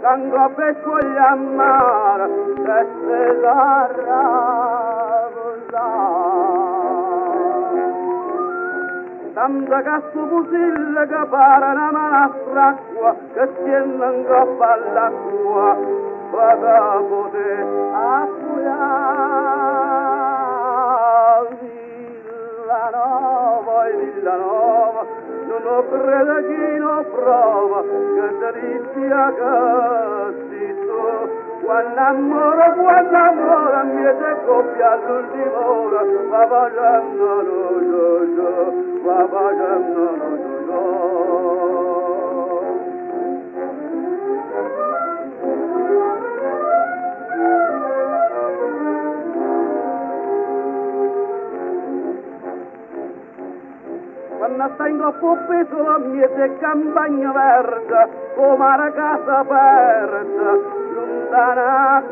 tango per quegli mare, se si tanta cazzo pusilla che pare una manastra acqua, che tiene in coppa all'acqua, vada poter affuyare. Villanova, non ho credo chi non prova, che delizia che si tu. Quando amore, mi è coppia all'ultima ora, va facendo va facendo quando sta in troppo peso la mia campagna verde, come una casa aperta, lontana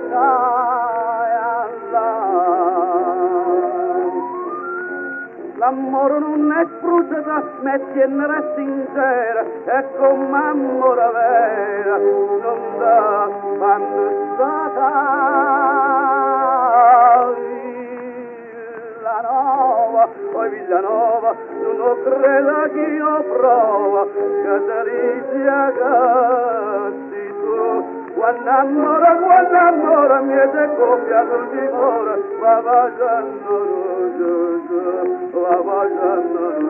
l'amore non è spruzzata, metti e ne resta intera, è come amore vera, non da quando stata Villanova, non ho credo chi lo prova, che delizia che sei tu. Quando amore mi è coppia sul dimora, va facendo va facendo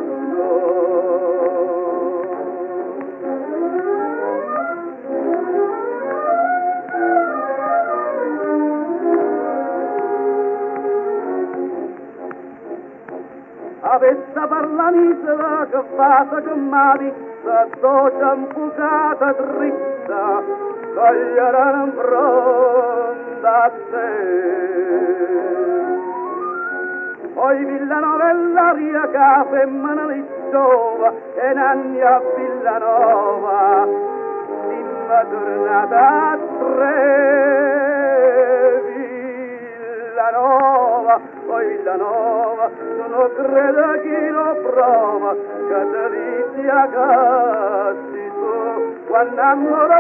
avessa parlanita che fata che m'ha vista, doccia impucata dritta, coglierà in fronte a te. Poi Villanova e l'aria che femmina li giova, e nanni a Villanova, dimma tornata a tre. Villanova, poi Villanova, non credo chi lo prova, che delizia che sei tu. Quando amore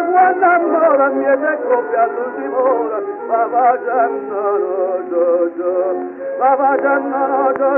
mi è coppia all'ultima ora, va facendo va facendo